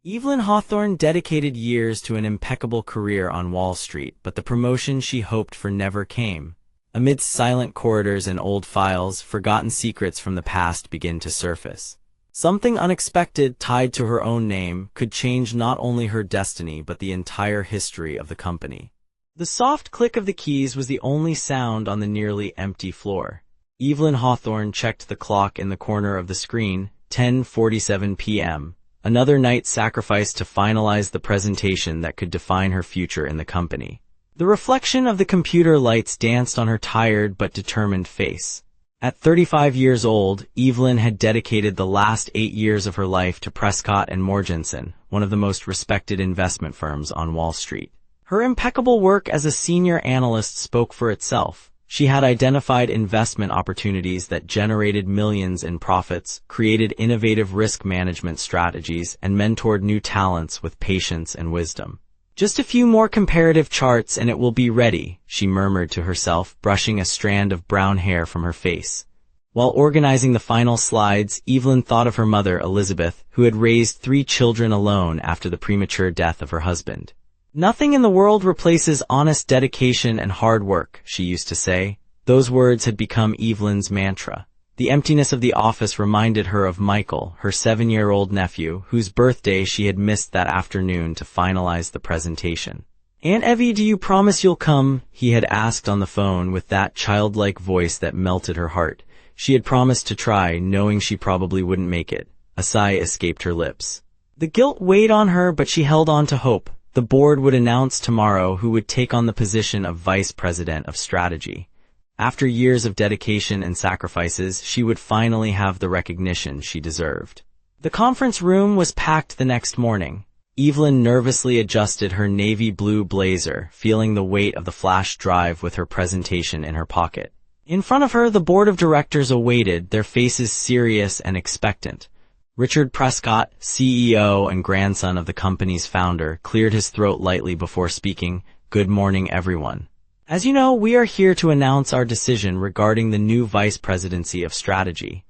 Evelyn Hawthorne dedicated years to an impeccable career on Wall Street, but the promotion she hoped for never came. Amidst silent corridors and old files, forgotten secrets from the past begin to surface. Something unexpected tied to her own name could change not only her destiny but the entire history of the company. The soft click of the keys was the only sound on the nearly empty floor. Evelyn Hawthorne checked the clock in the corner of the screen, 10:47 p.m., another night sacrificed to finalize the presentation that could define her future in the company. The reflection of the computer lights danced on her tired but determined face. At 35 years old, Evelyn had dedicated the last 8 years of her life to Prescott and Morgenson, one of the most respected investment firms on Wall Street. Her impeccable work as a senior analyst spoke for itself. She had identified investment opportunities that generated millions in profits, created innovative risk management strategies, and mentored new talents with patience and wisdom. "Just a few more comparative charts and it will be ready," she murmured to herself, brushing a strand of brown hair from her face. While organizing the final slides, Evelyn thought of her mother, Elizabeth, who had raised 3 children alone after the premature death of her husband. "Nothing in the world replaces honest dedication and hard work," she used to say. Those words had become Evelyn's mantra. The emptiness of the office reminded her of Michael, her 7-year-old nephew, whose birthday she had missed that afternoon to finalize the presentation. "Aunt Evie, do you promise you'll come?" he had asked on the phone with that childlike voice that melted her heart. She had promised to try, knowing she probably wouldn't make it. A sigh escaped her lips. The guilt weighed on her, but she held on to hope. The board would announce tomorrow who would take on the position of vice president of strategy. After years of dedication and sacrifices, she would finally have the recognition she deserved. The conference room was packed the next morning. Evelyn nervously adjusted her navy blue blazer, feeling the weight of the flash drive with her presentation in her pocket. In front of her, the board of directors awaited, their faces serious and expectant. Richard Prescott, CEO and grandson of the company's founder, cleared his throat lightly before speaking. "Good morning, everyone. As you know, we are here to announce our decision regarding the new vice presidency of strategy."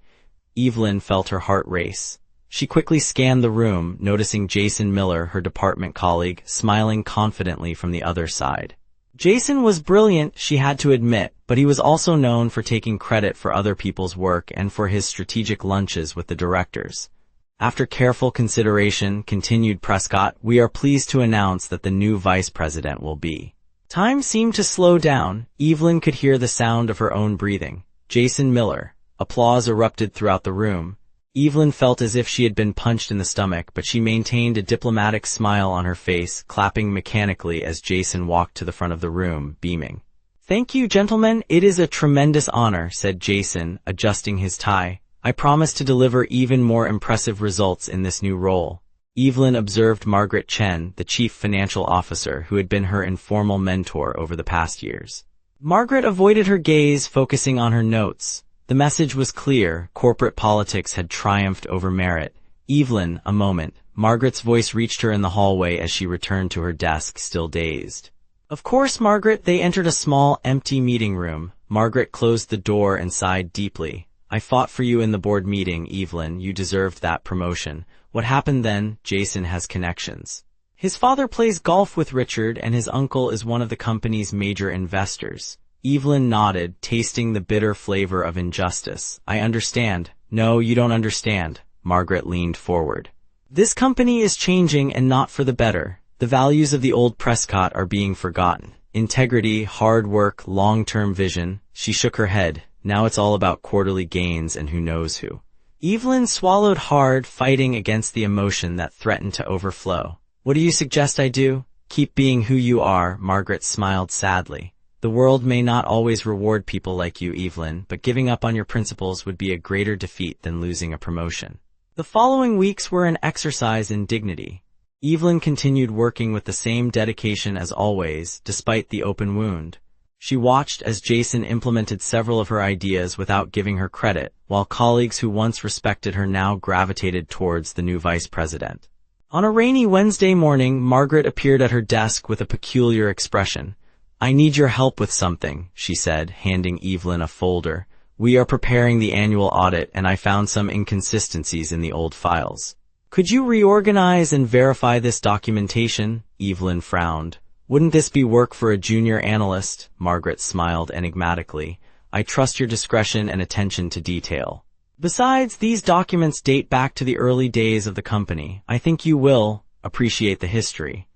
Evelyn felt her heart race. She quickly scanned the room, noticing Jason Miller, her department colleague, smiling confidently from the other side. Jason was brilliant, she had to admit, but he was also known for taking credit for other people's work and for his strategic lunches with the directors. "After careful consideration," continued Prescott, "we are pleased to announce that the new vice president will be." Time seemed to slow down. Evelyn could hear the sound of her own breathing. Jason Miller. Applause erupted throughout the room. Evelyn felt as if she had been punched in the stomach, but she maintained a diplomatic smile on her face, clapping mechanically as Jason walked to the front of the room, beaming. "Thank you, gentlemen. It is a tremendous honor," said Jason, adjusting his tie. "I promise to deliver even more impressive results in this new role." Evelyn observed Margaret Chen, the chief financial officer, who had been her informal mentor over the past years. Margaret avoided her gaze, focusing on her notes. The message was clear. Corporate politics had triumphed over merit. "Evelyn, a moment." Margaret's voice reached her in the hallway as she returned to her desk, still dazed. "Of course, Margaret." They entered a small, empty meeting room. Margaret closed the door and sighed deeply. "I fought for you in the board meeting, Evelyn. You deserved that promotion." "What happened then?" "Jason has connections. His father plays golf with Richard, and his uncle is one of the company's major investors." Evelyn nodded, tasting the bitter flavor of injustice. "I understand." "No, you don't understand." Margaret leaned forward. "This company is changing, and not for the better. The values of the old Prescott are being forgotten. Integrity, hard work, long-term vision." She shook her head. "Now it's all about quarterly gains and who knows who." Evelyn swallowed hard, fighting against the emotion that threatened to overflow. "What do you suggest I do?" "Keep being who you are." Margaret smiled sadly. "The world may not always reward people like you, Evelyn, but giving up on your principles would be a greater defeat than losing a promotion." The following weeks were an exercise in dignity. Evelyn continued working with the same dedication as always, despite the open wound. She watched as Jason implemented several of her ideas without giving her credit, while colleagues who once respected her now gravitated towards the new vice president. On a rainy Wednesday morning, Margaret appeared at her desk with a peculiar expression. "I need your help with something," she said, handing Evelyn a folder. "We are preparing the annual audit, and I found some inconsistencies in the old files." Could you reorganize and verify this documentation? Evelyn frowned. Wouldn't this be work for a junior analyst? Margaret smiled enigmatically. I trust your discretion and attention to detail. Besides, these documents date back to the early days of the company. I think you will appreciate the history.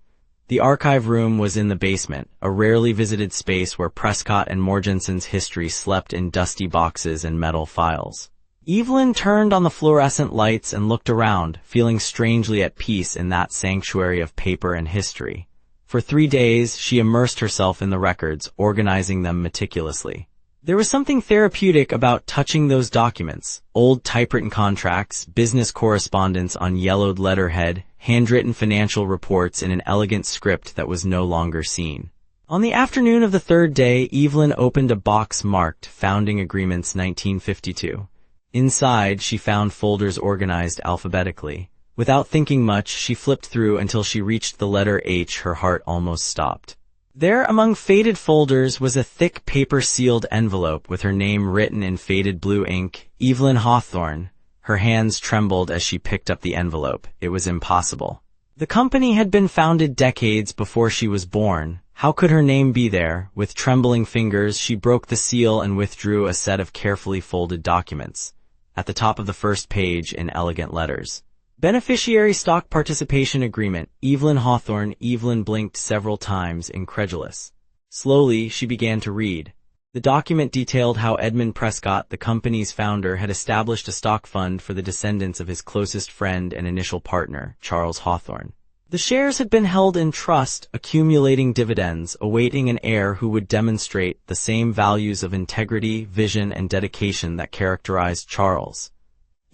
The archive room was in the basement, a rarely visited space where Prescott and Morgensen's history slept in dusty boxes and metal files. Evelyn turned on the fluorescent lights and looked around, feeling strangely at peace in that sanctuary of paper and history. For 3 days, she immersed herself in the records, organizing them meticulously. There was something therapeutic about touching those documents: old typewritten contracts, business correspondence on yellowed letterhead, handwritten financial reports in an elegant script that was no longer seen. On the afternoon of the 3rd day, Evelyn opened a box marked Founding Agreements 1952. Inside, she found folders organized alphabetically. Without thinking much, she flipped through until she reached the letter H. Her heart almost stopped. There, among faded folders, was a thick paper-sealed envelope with her name written in faded blue ink, Evelyn Hawthorne. Her hands trembled as she picked up the envelope. It was impossible. The company had been founded decades before she was born. How could her name be there? With trembling fingers, she broke the seal and withdrew a set of carefully folded documents. At the top of the first page, in elegant letters, Beneficiary Stock Participation Agreement, Evelyn Hawthorne. Evelyn blinked several times, incredulous. Slowly, she began to read. The document detailed how Edmund Prescott, the company's founder, had established a stock fund for the descendants of his closest friend and initial partner, Charles Hawthorne. The shares had been held in trust, accumulating dividends, awaiting an heir who would demonstrate the same values of integrity, vision, and dedication that characterized Charles.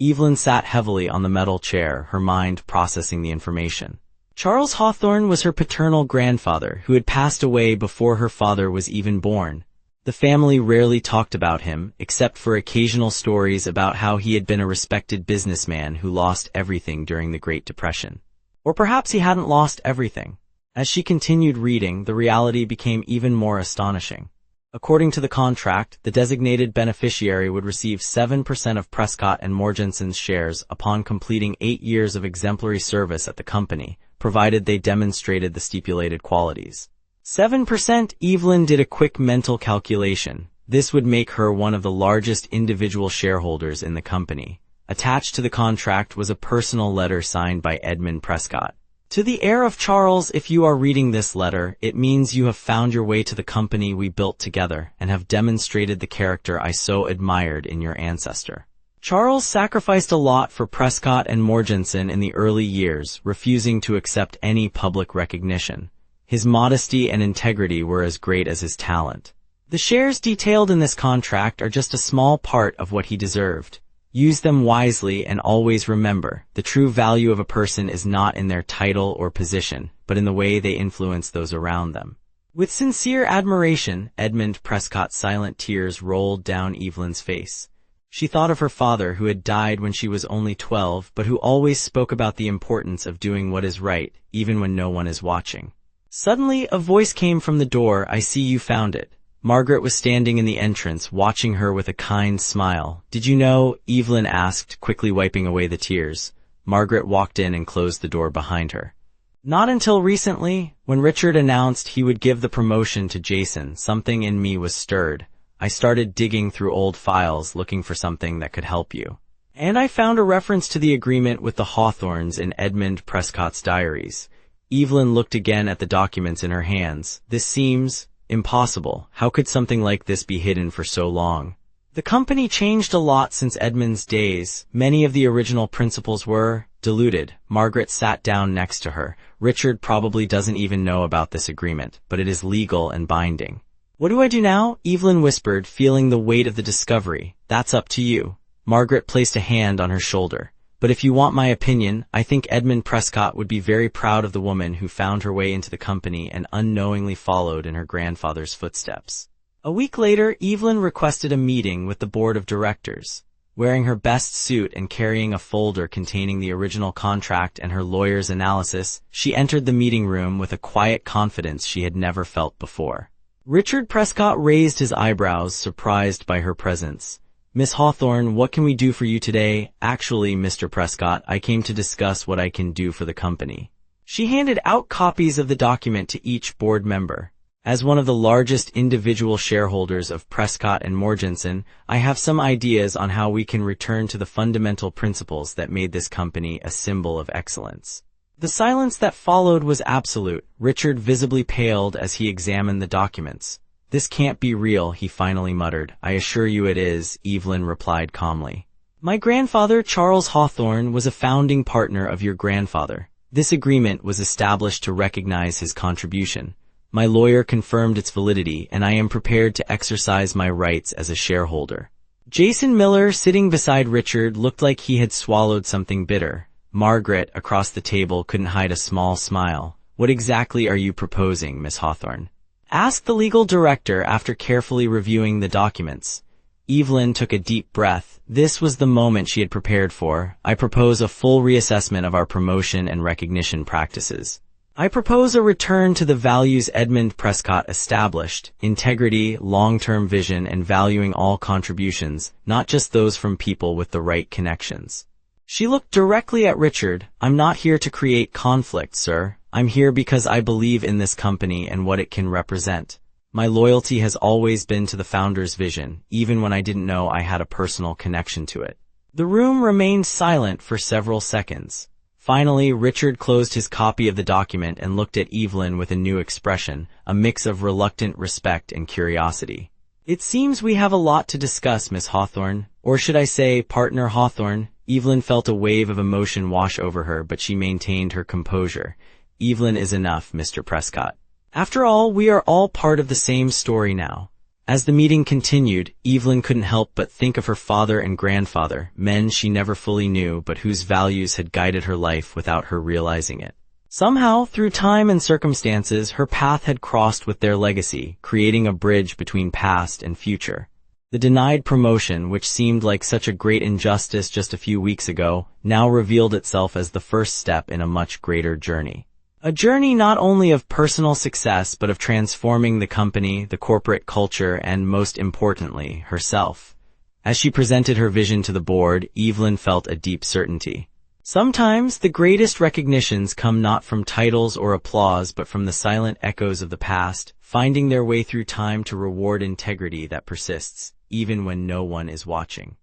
Evelyn sat heavily on the metal chair, her mind processing the information. Charles Hawthorne was her paternal grandfather, who had passed away before her father was even born. The family rarely talked about him, except for occasional stories about how he had been a respected businessman who lost everything during the Great Depression. Or perhaps he hadn't lost everything. As she continued reading, the reality became even more astonishing. According to the contract, the designated beneficiary would receive 7% of Prescott and Morgensen's shares upon completing 8 years of exemplary service at the company, provided they demonstrated the stipulated qualities. 7%. Evelyn did a quick mental calculation. This would make her one of the largest individual shareholders in the company. Attached to the contract was a personal letter signed by Edmund Prescott. To the heir of Charles, if you are reading this letter, it means you have found your way to the company we built together and have demonstrated the character I so admired in your ancestor. Charles sacrificed a lot for Prescott and Morgensen in the early years, refusing to accept any public recognition. His modesty and integrity were as great as his talent. The shares detailed in this contract are just a small part of what he deserved. Use them wisely and always remember, the true value of a person is not in their title or position, but in the way they influence those around them. With sincere admiration, Edmund Prescott's silent tears rolled down Evelyn's face. She thought of her father, who had died when she was only 12, but who always spoke about the importance of doing what is right, even when no one is watching. Suddenly, a voice came from the door. I see you found it. Margaret was standing in the entrance, watching her with a kind smile. Did you know? Evelyn asked, quickly wiping away the tears. Margaret walked in and closed the door behind her. Not until recently, when Richard announced he would give the promotion to Jason, something in me was stirred. I started digging through old files, looking for something that could help you. And I found a reference to the agreement with the Hawthornes in Edmund Prescott's diaries. Evelyn looked again at the documents in her hands. This seems impossible. How could something like this be hidden for so long? The company changed a lot since Edmund's days. Many of the original principles were diluted. Margaret sat down next to her. Richard probably doesn't even know about this agreement, but it is legal and binding. What do I do now? Evelyn whispered, feeling the weight of the discovery. That's up to you. Margaret placed a hand on her shoulder. But if you want my opinion, I think Edmund Prescott would be very proud of the woman who found her way into the company and unknowingly followed in her grandfather's footsteps. A week later, Evelyn requested a meeting with the board of directors. Wearing her best suit and carrying a folder containing the original contract and her lawyer's analysis, she entered the meeting room with a quiet confidence she had never felt before. Richard Prescott raised his eyebrows, surprised by her presence. Miss Hawthorne, what can we do for you today? Actually, Mr. Prescott, I came to discuss what I can do for the company. She handed out copies of the document to each board member. As one of the largest individual shareholders of Prescott and Morgensen, I have some ideas on how we can return to the fundamental principles that made this company a symbol of excellence. The silence that followed was absolute. Richard visibly paled as he examined the documents. This can't be real, he finally muttered. I assure you it is, Evelyn replied calmly. My grandfather, Charles Hawthorne, was a founding partner of your grandfather. This agreement was established to recognize his contribution. My lawyer confirmed its validity, and I am prepared to exercise my rights as a shareholder. Jason Miller, sitting beside Richard, looked like he had swallowed something bitter. Margaret, across the table, couldn't hide a small smile. What exactly are you proposing, Miss Hawthorne? Asked the legal director after carefully reviewing the documents. Evelyn took a deep breath. This was the moment she had prepared for. I propose a full reassessment of our promotion and recognition practices. I propose a return to the values Edmund Prescott established: integrity, long-term vision, and valuing all contributions, not just those from people with the right connections. She looked directly at Richard. I'm not here to create conflict, sir. I'm here because I believe in this company and what it can represent. My loyalty has always been to the founder's vision, even when I didn't know I had a personal connection to it. The room remained silent for several seconds. Finally, Richard closed his copy of the document and looked at Evelyn with a new expression, a mix of reluctant respect and curiosity. It seems we have a lot to discuss, Miss Hawthorne. Or should I say, Partner Hawthorne? Evelyn felt a wave of emotion wash over her, but she maintained her composure. Evelyn is enough, Mr. Prescott. After all, we are all part of the same story now. As the meeting continued, Evelyn couldn't help but think of her father and grandfather, men she never fully knew but whose values had guided her life without her realizing it. Somehow, through time and circumstances, her path had crossed with their legacy, creating a bridge between past and future. The denied promotion, which seemed like such a great injustice just a few weeks ago, now revealed itself as the first step in a much greater journey. A journey not only of personal success but of transforming the company, the corporate culture, and most importantly, herself. As she presented her vision to the board, Evelyn felt a deep certainty. Sometimes the greatest recognitions come not from titles or applause but from the silent echoes of the past, finding their way through time to reward integrity that persists, even when no one is watching.